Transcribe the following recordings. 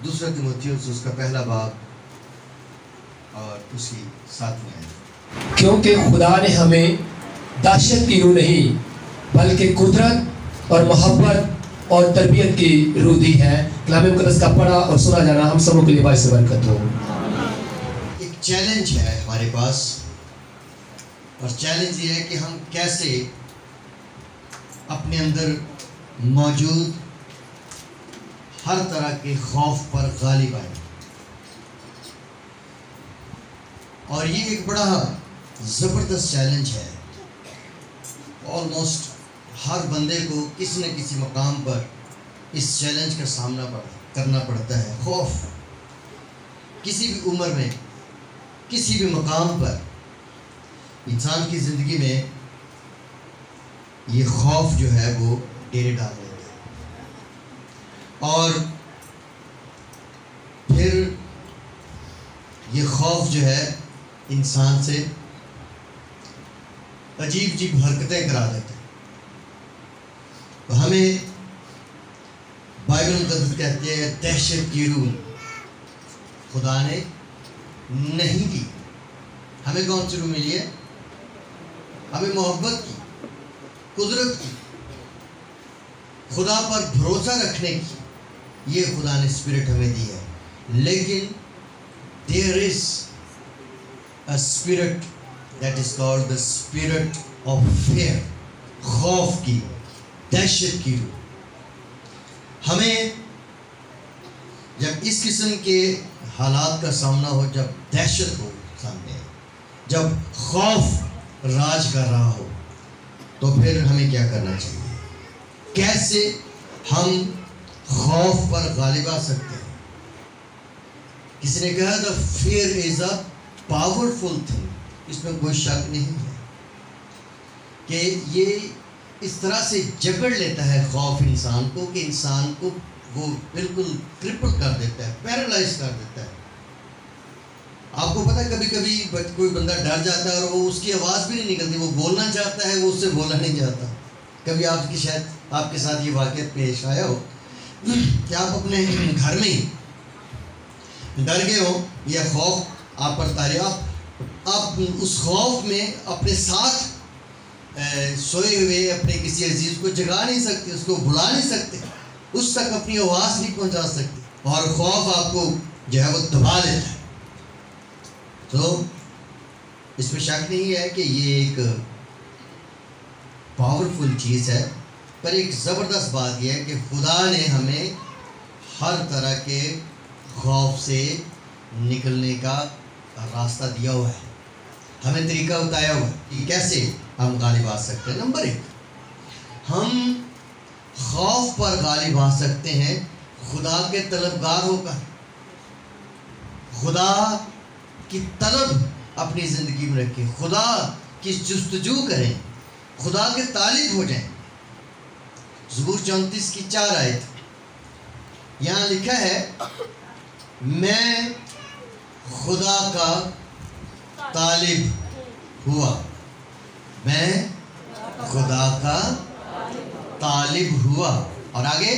دوسرا تیموتھیوس اس کا پہلا باب اور اس کی 7ویں آیت۔ کیونکہ خدا نے ہمیں دہشت کی روح نہیں بلکہ قدرت اور محبت اور تربیت کی روح دی ہے۔ کلام مقدس کا پڑھا اور سنا جانا ہم سبوں کے لیے باعث برکت ہو۔ ایک چیلنج ہے ہمارے پاس، اور چیلنج یہ ہے کہ ہم کیسے اپنے اندر موجود ہر طرح کے خوف پر غالب آئیں۔ اور یہ ایک بڑا زبردست چیلنج ہے۔ آلموسٹ ہر بندے کو کسی نہ کسی مقام پر اس چیلنج کا سامنا کرنا پڑتا ہے۔ خوف کسی بھی عمر میں، کسی بھی مقام پر انسان کی زندگی میں یہ خوف جو ہے وہ ڈیرے ڈال لیتا ہے، اور پھر یہ خوف جو ہے انسان سے عجیب عجیب حرکتیں کرا دیتے ہیں۔ تو ہمیں بائبل مقدس کہتے ہیں دہشت کی روح خدا نے نہیں دی۔ ہمیں کون سی روح ملی ہے؟ ہمیں محبت کی، قدرت کی، خدا پر بھروسہ رکھنے کی، یہ خدا نے اسپرٹ ہمیں دی ہے۔ لیکن there is a spirit that is called the spirit of fear، خوف کی، دہشت کی روح۔ ہمیں جب اس قسم کے حالات کا سامنا ہو، جب دہشت ہو سامنے، جب خوف راج کر رہا ہو، تو پھر ہمیں کیا کرنا چاہیے؟ کیسے ہم خوف پر غالب آ سکتے ہیں؟ کسی نے کہا the fear is a powerful thing، اس میں کوئی شک نہیں ہے کہ یہ اس طرح سے جکڑ لیتا ہے خوف انسان کو کہ انسان کو وہ بالکل کرپل کر دیتا ہے، پیرالائز کر دیتا ہے۔ آپ کو پتہ ہے کبھی کبھی کوئی بندہ ڈر جاتا ہے اور وہ اس کی آواز بھی نہیں نکلتی، وہ بولنا چاہتا ہے، وہ اس سے بولا نہیں جاتا۔ کبھی شاید آپ کے ساتھ یہ واقعہ پیش آیا ہو کہ آپ اپنے گھر میں ڈر گئے ہو یا خوف آپ پر طاری، آپ اس خوف میں اپنے ساتھ سوئے ہوئے اپنے کسی عزیز کو جگا نہیں سکتے، اس کو بلا نہیں سکتے، اس تک اپنی آواز نہیں پہنچا سکتے، اور خوف آپ کو جو ہے وہ دبا لیتا ہے۔ تو اس میں شک نہیں ہے کہ یہ ایک پاورفل چیز ہے، پر ایک زبردست بات یہ ہے کہ خدا نے ہمیں ہر طرح کے خوف سے نکلنے کا راستہ دیا ہوا ہے، ہمیں طریقہ بتایا ہوا ہے کہ کیسے ہم غالب آ سکتے ہیں۔ نمبر 1، ہم خوف پر غالب آ سکتے ہیں خدا کے طلبگار ہو کر۔ خدا کی طلب اپنی زندگی میں رکھیں، خدا کی جستجو کریں، خدا کے طالب ہو جائیں۔ زبور 34 کی 4 آیت، یہاں لکھا ہے میں خدا کا طالب ہوا، میں خدا کا طالب ہوا، اور آگے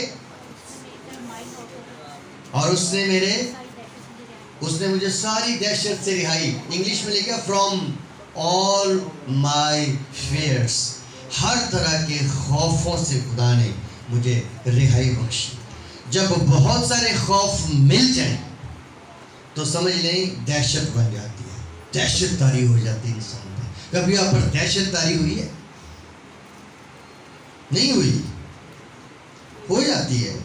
اور اس نے مجھے ساری دہشت سے رہائی، انگلش میں لکھا فرام آل مائی فیئرس، ہر طرح کے خوفوں سے خدا نے مجھے رہائی بخشی۔ جب بہت سارے خوف مل جائیں تو سمجھ لیں دہشت بن جاتی ہے، دہشت طاری ہو جاتی ہے انسان میں۔ کبھی آپ پر دہشت طاری ہوئی ہے؟ نہیں ہوئی؟ ہو جاتی ہے،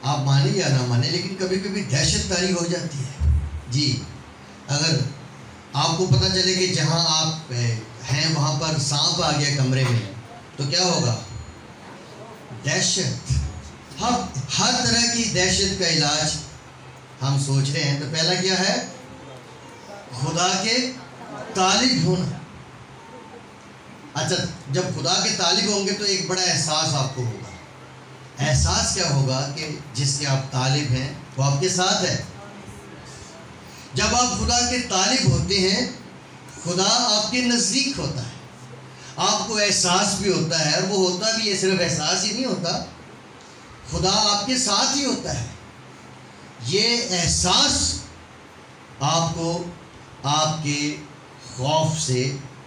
آپ مانیں یا نہ مانیں، لیکن کبھی کبھی دہشت طاری ہو جاتی ہے۔ جی، اگر آپ کو پتہ چلے کہ جہاں آپ ہیں وہاں پر سانپ آ گیا کمرے میں، تو کیا ہوگا؟ دہشت۔ ہر طرح کی دہشت کا علاج ہم سوچ رہے ہیں، تو پہلا کیا ہے؟ خدا کے طالب ہونا۔ اچھا، جب خدا کے طالب ہوں گے تو ایک بڑا احساس آپ کو ہوگا۔ احساس کیا ہوگا؟ کہ جس کے آپ طالب ہیں وہ آپ کے ساتھ ہے۔ جب آپ خدا کے طالب ہوتے ہیں، خدا آپ کے نزدیک ہوتا ہے، آپ کو احساس بھی ہوتا ہے، اور وہ ہوتا بھی ہے، صرف احساس ہی نہیں ہوتا، خدا آپ کے ساتھ ہی ہوتا ہے۔ یہ احساس آپ کو آپ کے خوف سے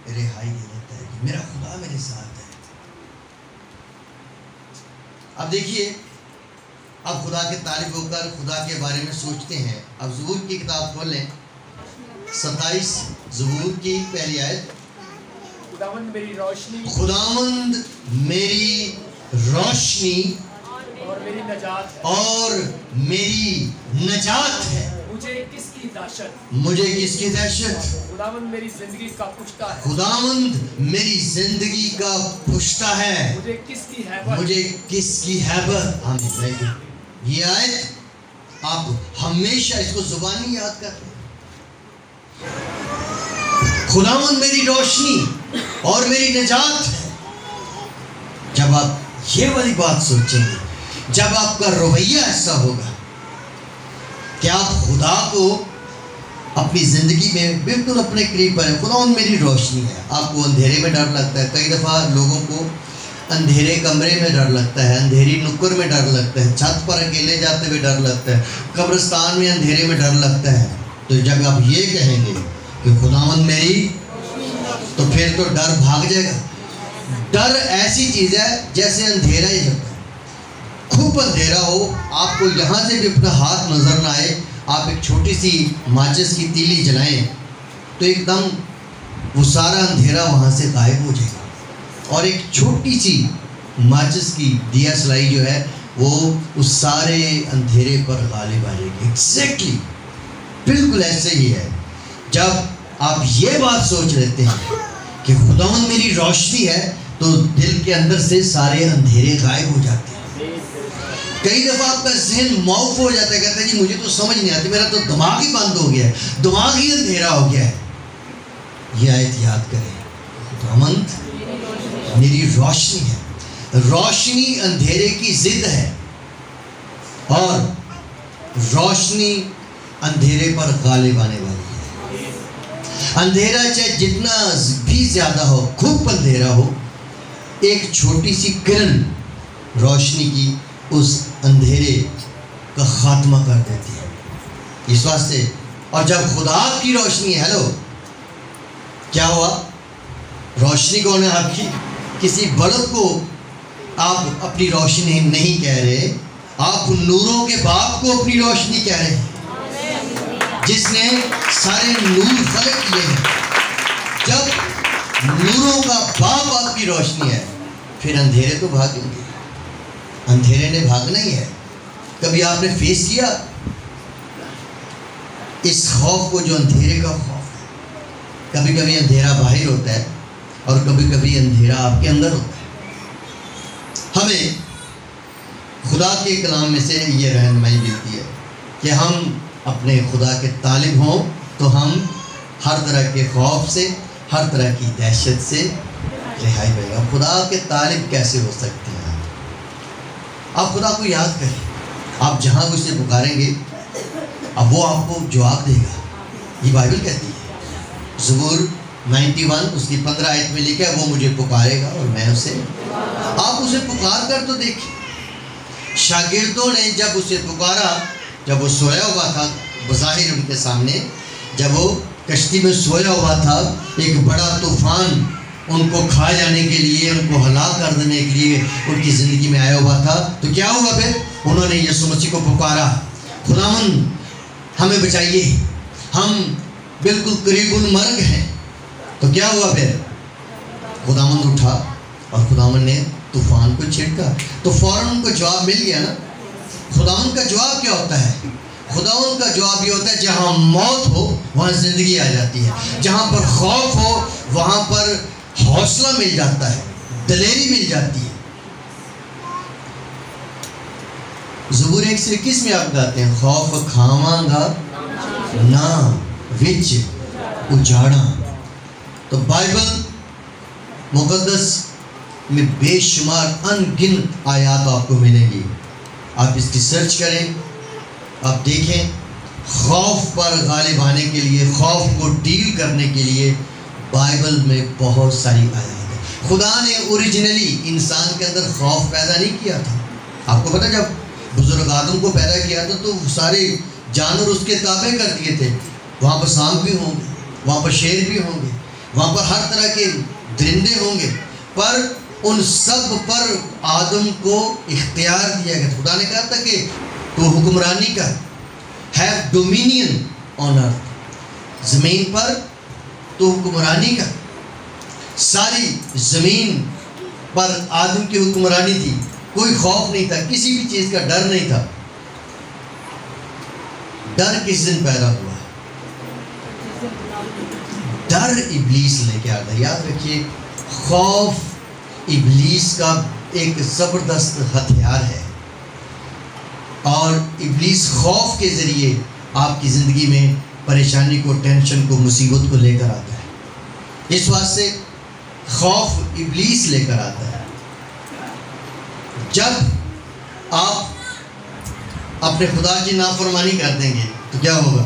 رہائی دے دیتا ہے کہ میرا خدا میرے ساتھ ہے۔ اب دیکھیے، اب خدا کے طالب ہو کر خدا کے بارے میں سوچتے ہیں۔ اب زبور کی کتاب کھول لیں، 27 زبور کی پہلی آیت۔ خداوند میری روشنی خداوند میری روشنی اور میری نجات ہے، اور میری نجات ہے۔ مجھے کس کی دہشت، مجھے کس کی دہشت؟ خداوند میری زندگی کا پشتہ ہے، خداوند میری زندگی کا پشتہ ہے، مجھے کس کی ہیبت، مجھے کس کی ہیبت۔ آمین۔ یہ آیت آپ ہمیشہ اس کو زبانی یاد کریں۔ خداوند میری روشنی اور میری نجات ہے۔ جب آپ یہ والی بات سوچیں گے، جب آپ کا رویہ ایسا ہوگا کہ آپ خدا کو اپنی زندگی میں بالکل اپنے قریب پر ہے، خداوند میری روشنی ہے۔ آپ کو اندھیرے میں ڈر لگتا ہے، کئی دفعہ لوگوں کو اندھیرے کمرے میں ڈر لگتا ہے، اندھیری نکر میں ڈر لگتا ہے، چھت پر اکیلے جاتے ہوئے ڈر لگتا ہے، قبرستان میں اندھیرے میں ڈر لگتا ہے۔ تو جب آپ یہ کہیں گے کہ خداوند میری، تو پھر تو ڈر بھاگ جائے گا۔ ڈر ایسی چیز ہے جیسے اندھیرا ہی جب خوب اندھیرا ہو، آپ کو یہاں سے بھی اپنا ہاتھ نظر نہ آئے، آپ ایک چھوٹی سی ماچس کی تیلی جلائیں تو ایک دم وہ سارا اندھیرا وہاں سے غائب ہو جائے گا، اور ایک چھوٹی سی ماچس کی دیا سلائی جو ہے وہ اس سارے اندھیرے پر غالب آ جائے گی۔ ایگزیکٹلی بالکل ایسے ہی ہے۔ جب آپ یہ بات سوچ لیتے ہیں کہ خداوند میری روشنی ہے، تو دل کے اندر سے سارے اندھیرے غائب ہو جاتے ہیں۔ کئی دفعہ آپ کا ذہن معاف ہو جاتا ہے، کہتا ہے جی مجھے تو سمجھ نہیں آتی، میرا تو دماغ ہی بند ہو گیا ہے، دماغ ہی اندھیرا ہو گیا ہے۔ یہ آیت یاد کریں، خداوند میری روشنی ہے۔ روشنی اندھیرے کی ضد ہے، اور روشنی اندھیرے پر غالب آنے والی ہے۔ اندھیرا چاہے جتنا بھی زیادہ ہو، خوب اندھیرا ہو، ایک چھوٹی سی کرن روشنی کی اس اندھیرے کا خاتمہ کر دیتی ہے۔ اس واسطے، اور جب خدا کی روشنی ہے، ہیلو، کیا ہوا؟ روشنی کون ہے آپ کی؟ کسی بلب کو آپ اپنی روشنی نہیں کہہ رہے، آپ نوروں کے باپ کو اپنی روشنی کہہ رہے ہیں، جس نے سارے نور خلق کیے ہیں۔ جب نوروں کا باپ آپ کی روشنی ہے، پھر اندھیرے تو بھاگیں گے، اندھیرے نے بھاگنا ہی ہے۔ کبھی آپ نے فیس کیا اس خوف کو جو اندھیرے کا خوف ہے؟ کبھی کبھی اندھیرا باہر ہوتا ہے، اور کبھی کبھی اندھیرا آپ کے اندر ہوتا ہے۔ ہمیں خدا کے کلام میں سے یہ رہنمائی ملتی ہے کہ ہم اپنے خدا کے طالب ہوں تو ہم ہر طرح کے خوف سے، ہر طرح کی دہشت سے رہائی پائے گا۔ خدا کے طالب کیسے ہو سکتے ہیں؟ آپ خدا کو یاد کریں، آپ جہاں اسے پکاریں گے، اب وہ آپ کو جواب دے گا۔ یہ بائبل کہتی ہے، زبور 91 اس کی 15 آیت میں لکھا ہے، وہ مجھے پکارے گا اور میں اسے۔ آپ اسے پکار کر تو دیکھیں۔ شاگردوں نے جب اسے پکارا، جب وہ سویا ہوا تھا بظاہر ان کے سامنے، جب وہ کشتی میں سویا ہوا تھا، ایک بڑا طوفان ان کو کھا جانے کے لیے، ان کو ہلاک کر دینے کے لیے ان کی زندگی میں آیا ہوا تھا، تو کیا ہوا پھر؟ انہوں نے یسوع مسیح کو پکارا، خداوند ہمیں بچائیے، ہم بالکل قریب المرگ ہیں۔ تو کیا ہوا پھر؟ خداوند اٹھا اور خداوند نے طوفان کو چھڑکا، تو فوراً ان کو جواب مل گیا نا۔ خداوند کا جواب کیا ہوتا ہے؟ خداوند کا جواب یہ ہوتا ہے جہاں موت ہو وہاں زندگی آ جاتی ہے، جہاں پر خوف ہو وہاں پر حوصلہ مل جاتا ہے، دلیری مل جاتی ہے۔ زبور 121 میں آپ گاتے ہیں، خوف کھاواں گا نہ وچ اجاڑاں۔ تو بائبل مقدس میں بے شمار ان گنت آیات آپ کو ملیں گی، آپ اس کی سرچ کریں، آپ دیکھیں۔ خوف پر غالب آنے کے لیے، خوف کو ڈیل کرنے کے لیے بائبل میں بہت ساری آیات ہیں۔ خدا نے اوریجنلی انسان کے اندر خوف پیدا نہیں کیا تھا۔ آپ کو پتہ جب بزرگ آدم کو پیدا کیا تھا تو سارے جانور اس کے تابع کر دیے تھے. وہاں پر سانپ بھی ہوں گے, وہاں پر شیر بھی ہوں گے, وہاں پر ہر طرح کے درندے ہوں گے, پر ان سب پر آدم کو اختیار دیا گیا. خدا نے کہا تھا کہ تو حکمرانی کر, have dominion on earth, زمین پر تو حکمرانی کر. ساری زمین پر آدم کی حکمرانی تھی, کوئی خوف نہیں تھا, کسی بھی چیز کا ڈر نہیں تھا. ڈر کس دن پیدا ہوا؟ ڈر ابلیس لے کے آتا ہے. یاد رکھیے, خوف ابلیس کا ایک زبردست ہتھیار ہے, اور ابلیس خوف کے ذریعے آپ کی زندگی میں پریشانی کو, ٹینشن کو, مصیبت کو لے کر آتا ہے. اس واسطے خوف ابلیس لے کر آتا ہے. جب آپ اپنے خدا کی نافرمانی کر دیں گے تو کیا ہوگا؟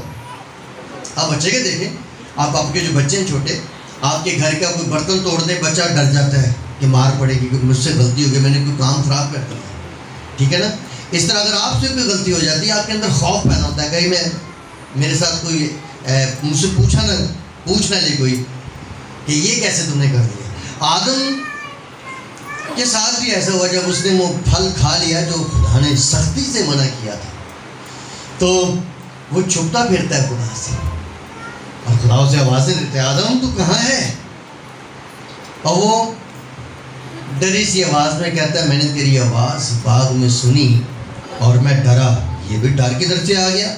آپ بچے کے دیکھیں, آپ کے جو بچے ہیں چھوٹے, آپ کے گھر کا کوئی برتن توڑ دے, بچہ ڈر جاتا ہے کہ مار پڑے گی, کہ مجھ سے غلطی ہو گئی, میں نے کوئی کام خراب کر دیا. ٹھیک ہے نا؟ اس طرح اگر آپ سے کوئی غلطی ہو جاتی ہے, آپ کے اندر خوف پیدا ہوتا ہے, کہیں میرے ساتھ کوئی مجھ سے پوچھ نہ لے کوئی کہ یہ کیسے تم نے کر دیا. آدم کے ساتھ بھی ایسا ہوا, جب اس نے وہ پھل کھا لیا جو خدا نے سختی سے منع کیا تھا, تو وہ چھپتا پھرتا ہے خدا سے, اور خدا اسے آوازیں دیتے ہیں, آدم تو کہاں ہے؟ اور وہ ڈری سی آواز میں کہتا ہے, میں نے تیری آواز باغ میں سنی اور میں ڈرا. یہ بھی ڈر کدھر سے آ گیا؟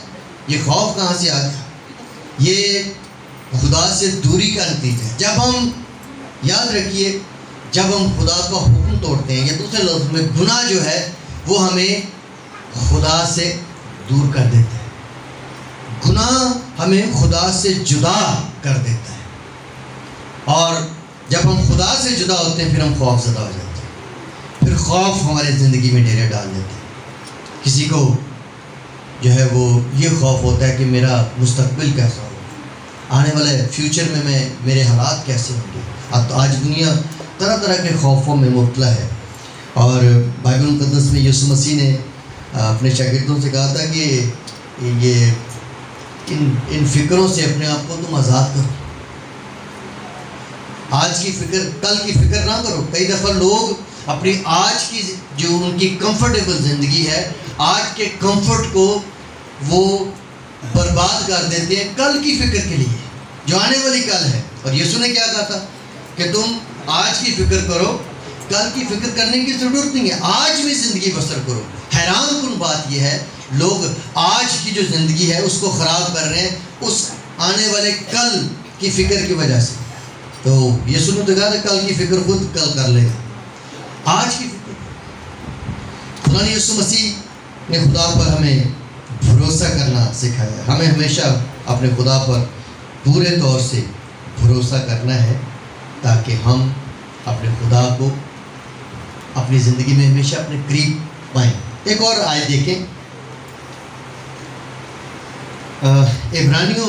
یہ خوف کہاں سے آ گیا؟ یہ خدا سے دوری کا نتیجہ ہے. جب ہم, یاد رکھیے, جب ہم خدا کا حکم توڑتے ہیں, یا دوسرے لفظ میں گناہ جو ہے وہ ہمیں خدا سے دور کر دیتا ہے. گناہ ہمیں خدا سے جدا کر دیتا ہے, اور جب ہم خدا سے جدا ہوتے ہیں پھر ہم خوف زدہ ہو جاتے ہیں. پھر خوف ہمارے زندگی میں ڈیرے ڈال دیتے ہیں. کسی کو جو ہے وہ یہ خوف ہوتا ہے کہ میرا مستقبل کیسا ہوگا, آنے والے فیوچر میں میرے حالات کیسے ہوں گے. اب تو آج دنیا طرح طرح کے خوفوں میں مبتلا ہے, اور بائبل مقدس میں یسوع مسیح نے اپنے شاگردوں سے کہا تھا کہ یہ ان فکروں سے اپنے آپ کو تم آزاد کرو. آج کی فکر, کل کی فکر نہ کرو. کئی دفعہ لوگ اپنی آج کی جو ان کی کمفرٹیبل زندگی ہے, آج کے کمفرٹ کو وہ برباد کر دیتے ہیں کل کی فکر کے لیے جو آنے والی کل ہے. اور یسوع نے کیا کہا تھا کہ تم آج کی فکر کرو, کل کی فکر کرنے کی ضرورت نہیں ہے, آج میں زندگی بسر کرو. حیران کن بات یہ ہے, لوگ آج کی جو زندگی ہے اس کو خراب کر رہے ہیں اس آنے والے کل کی فکر کی وجہ سے. تو یسوع نے تو کہا تھا کل کی فکر خود کل کر لے گا. آج کی فکر, خدا نے یسوع مسیح نے خدا پر ہمیں بھروسہ کرنا سکھایا. ہمیں ہمیشہ اپنے خدا پر پورے طور سے بھروسہ کرنا ہے تاکہ ہم اپنے خدا کو اپنی زندگی میں ہمیشہ اپنے قریب پائیں. ایک اور آیت دیکھیں, عبرانیوں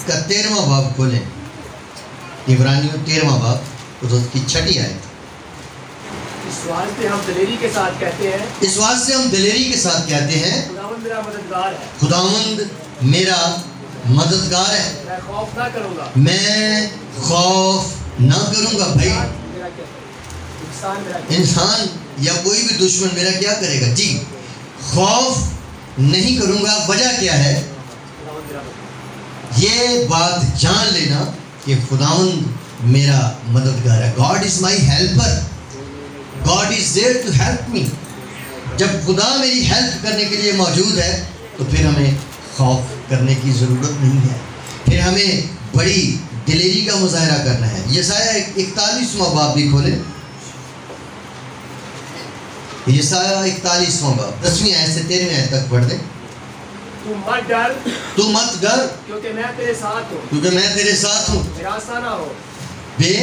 کا 13واں باب کھولیں. عبرانیوں 13واں باب اس کی 6 آیت. اس واسطے ہم دلیری کے ساتھ کہتے ہیں, اس واسطے ہم دلیری کے ساتھ کہتے ہیں, خداوند میرا مددگار ہے, خداوند میرا مددگار ہے, میں خوف نہ کروں گا, میں خوف نہ کروں گا. بھائی انسان یا کوئی بھی دشمن میرا کیا کرے گا؟ جی خوف نہیں کروں گا. وجہ کیا ہے؟ یہ بات جان لینا کہ خداوند میرا مددگار ہے. God is my helper. God is there to help me. جب خدا میری ہیلپ کرنے کے لیے موجود ہے تو پھر ہمیں خوف کرنے کی ضرورت نہیں ہے. پھر ہمیں بڑی دلیری کا مظاہرہ کرنا ہے. یسایہ 41واں باب بھی کھولیں. یسایہ 41واں باب 10ویں آیت سے 13ویں آیت تک پڑھ دیں. تو مت ڈر کیونکہ میں تیرے ساتھ ہوں, کیونکہ میں تیرے ساتھ ہوں. ہراساں نہ ہو, بے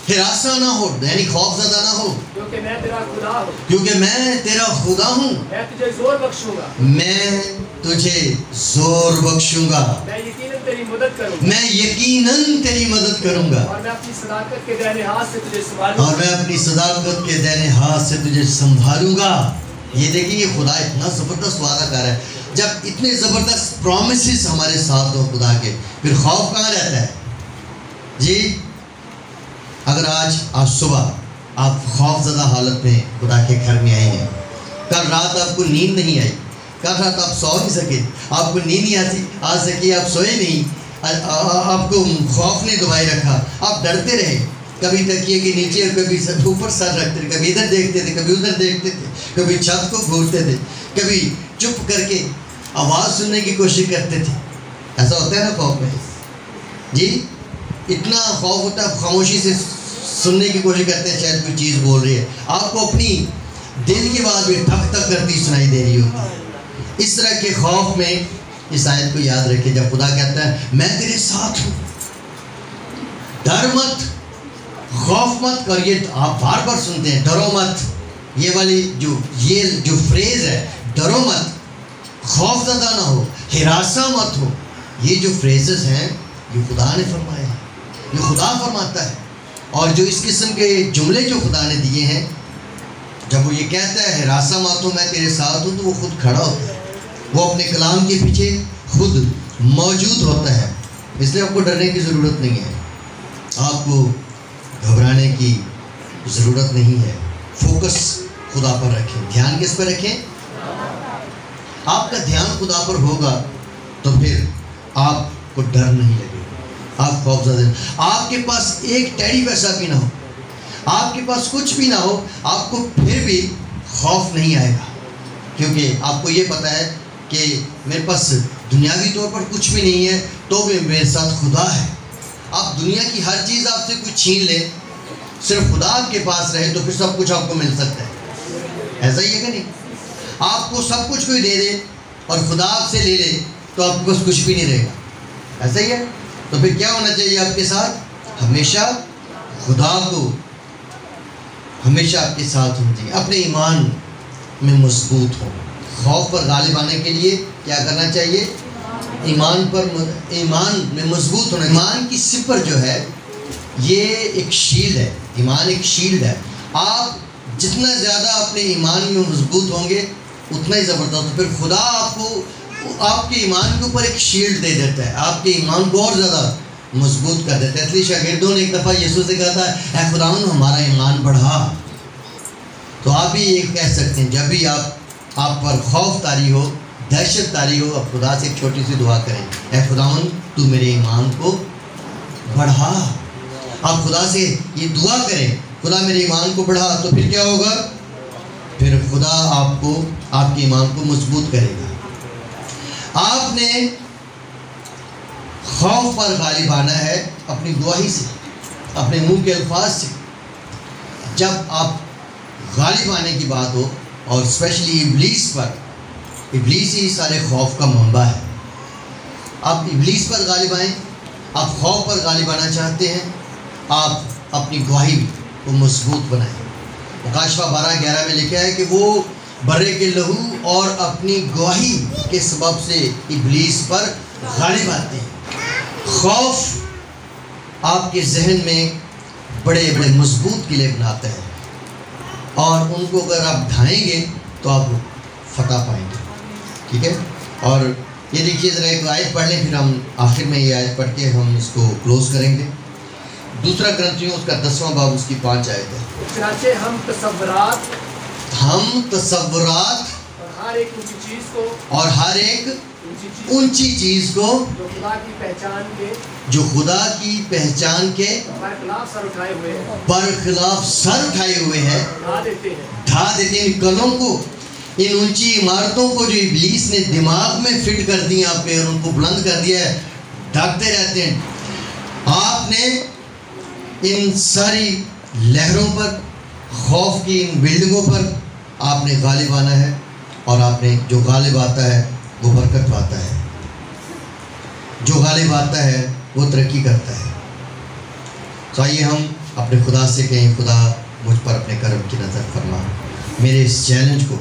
ہراساں نہ ہو, یعنی خوف زدہ نہ ہو, کیونکہ میں تیرا خدا ہوں, کیونکہ میں تیرا خدا ہوں. میں تجھے زور بخشوں گا, میں تجھے زور بخشوں گا, میں یقیناً تیری مدد کروں گا, میں یقیناً تیری مدد کروں گا, اور میں اپنی صداقت کے دائنے ہاتھ سے تجھے سنبھالوں گا, اور میں اپنی صداقت کے دائنے ہاتھ سے تجھے سنبھالوں گا. یہ دیکھیں یہ خدا اتنا زبردست وعدہ کر رہا ہے. جب اتنے زبردست پرومسز ہمارے ساتھ ہو خدا کے، پھر خوف کہاں رہتا ہے؟ جی اگر آج صبح آپ خوف زدہ حالت میں خدا کے گھر میں آئے ہیں، کل رات آپ کو نیند نہیں آئی، کل رات آپ سو نہیں سکے، آپ کو نیند نہیں آ سکی، آپ سوئے نہیں، آپ کو خوف نے دبائے رکھا، آپ ڈرتے رہے، کبھی تکیے کے نیچے اور کبھی اوپر سر رکھتے تھے، کبھی ادھر دیکھتے تھے، کبھی ادھر دیکھتے تھے، کبھی چھت کو گھورتے تھے، کبھی چپ کر کے آواز سننے کی کوشش کرتے تھے. ایسا ہوتا ہے نا خوف میں؟ جی اتنا خوف ہوتا ہے، خاموشی سے سننے کی کوشش کرتے ہیں، شاید کوئی چیز بول رہی ہے، آپ کو اپنی دل کی بات بھی ٹھک ٹھک کرتی سنائی دے رہی ہوتی ہے. اس طرح کے خوف میں اس آیت کو یاد رکھیں، جب خدا کہتا ہے میں تیرے ساتھ ہوں، ڈر مت، خوف مت کر. یہ آپ بار بار سنتے ہیں ڈرو مت، یہ والی جو فریز ہے ڈرو مت، خوف زدہ نہ ہو، ہراساں مت ہو، یہ جو فریزز ہیں یہ خدا نے فرمایا ہے، یہ خدا فرماتا ہے. اور جو اس قسم کے جملے جو خدا نے دیے ہیں، جب وہ یہ کہتا ہے ہراساں مت ہو میں تیرے ساتھ ہوں، تو وہ خود کھڑا ہوتا ہے، وہ اپنے کلام کے پیچھے خود موجود ہوتا ہے. اس لیے آپ کو ڈرنے کی ضرورت نہیں ہے، آپ کو گھبرانے کی ضرورت نہیں ہے. فوکس خدا پر رکھیں، دھیان کس پر رکھیں؟ آپ کا دھیان خدا پر ہوگا تو پھر آپ کو ڈر نہیں لگے گا، آپ خوف زدہ. آپ کے پاس ایک ٹیڑی پیسہ بھی نہ ہو، آپ کے پاس کچھ بھی نہ ہو، آپ کو پھر بھی خوف نہیں آئے گا، کیونکہ آپ کو یہ پتہ ہے کہ میرے پاس دنیاوی طور پر کچھ بھی نہیں ہے تو بھی میرے ساتھ خدا ہے. آپ دنیا کی ہر چیز آپ سے کچھ چھین لیں، صرف خدا آپ کے پاس رہے تو پھر سب کچھ آپ کو مل سکتا ہے. ایسا ہی ہے کہ نہیں؟ آپ کو سب کچھ کوئی دے دے اور خدا آپ سے لے لے تو آپ کے پاس کچھ بھی نہیں رہے گا. ایسا ہی ہے؟ تو پھر کیا ہونا چاہیے آپ کے ساتھ؟ ہمیشہ خدا کو ہمیشہ آپ کے ساتھ ہونا چاہیے. اپنے ایمان میں مضبوط ہو. خوف پر غالب آنے کے لیے کیا کرنا چاہیے؟ ایمان میں مضبوط ہونا. ایمان کی سپر جو ہے یہ ایک شیلڈ ہے، ایمان ایک شیلڈ ہے. آپ جتنا زیادہ اپنے ایمان میں مضبوط ہوں گے اتنا ہی زبردست. پھر خدا آپ کو آپ کے ایمان کے اوپر ایک شیلڈ دے دیتا ہے، آپ کے ایمان کو اور زیادہ مضبوط کر دیتا ہے. اس لیے شاگردوں نے ایک دفعہ یسوع سے کہا تھا اے خداوند ہمارا ایمان بڑھا. تو آپ بھی یہ کہہ سکتے ہیں جب بھی آپ پر خوف طاری ہو، دہشت طاری ہو، آپ خدا سے ایک چھوٹی سی دعا کریں، اے خداوند تو میرے ایمان کو بڑھا. آپ خدا سے یہ دعا کریں خدا میرے ایمان کو بڑھا. تو پھر کیا ہوگا؟ پھر خدا آپ کے ایمان کو مضبوط کرے گا. آپ نے خوف پر غالب آنا ہے اپنی گواہی سے، اپنے منہ کے الفاظ سے. جب آپ غالب آنے کی بات ہو، اور اسپیشلی ابلیس پر، ابلیس ہی سارے خوف کا منبع ہے. آپ ابلیس پر غالب آئیں، آپ خوف پر غالب آنا چاہتے ہیں، آپ اپنی گواہی کو مضبوط بنائیں. مکاشفہ 12:11 میں لکھا ہے کہ وہ برے کے لہو اور اپنی گواہی کے سبب سے ابلیس پر غالب آتے ہیں. خوف آپ کے ذہن میں بڑے بڑے مضبوط قلعے بناتا ہے، اور ان کو اگر آپ ڈھائیں گے تو آپ فتح پائیں گے. ٹھیک ہے؟ اور یہ دیکھیے ذرا ایک آیت پڑھ لیں، پھر ہم آخر میں یہ آیت پڑھ کے ہم اس کو کلوز کریں گے. دوسرا کرنتھیوں اس کا 10واں باب اس کی 5 آیت ہے. چنانچہ ہم تصورات اور ہر ایک اونچی چیز کو جو خدا کی پہچان کے برخلاف سر اٹھائے ہوئے ہیں ڈھا دیتے ہیں. ان قدوں کو، ان اونچی عمارتوں کو جو ابلیس نے دماغ میں فٹ کر دی آپ پہ اور ان کو بلند کر دیا ہے، ڈھانپتے رہتے ہیں. آپ نے ان ساری لہروں پر، خوف کی ان بلڈنگوں پر آپ نے غالب آنا ہے، اور آپ نے جو غالب آتا ہے وہ برکت پاتا ہے، جو غالب آتا ہے وہ ترقی کرتا ہے. تو آئیے ہم اپنے خدا سے کہیں خدا مجھ پر اپنے کرم کی نظر فرما، میرے اس چیلنج کو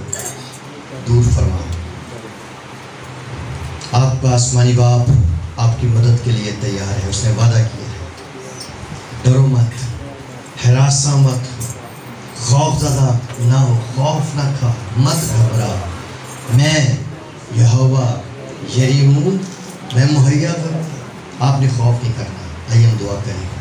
دور فرما. آپ کا آسمانی باپ آپ کی مدد کے لیے تیار ہے، اس نے وعدہ کیا ہے. ڈرو مت، ہراساں مت، خوف زدہ نہ ہو، خوف نہ کھا، مت گھبرا. یہوہ یریمون میں مہیا کروں، آپ نے خوف نہیں کرنا. آئیے ہم دعا کریں.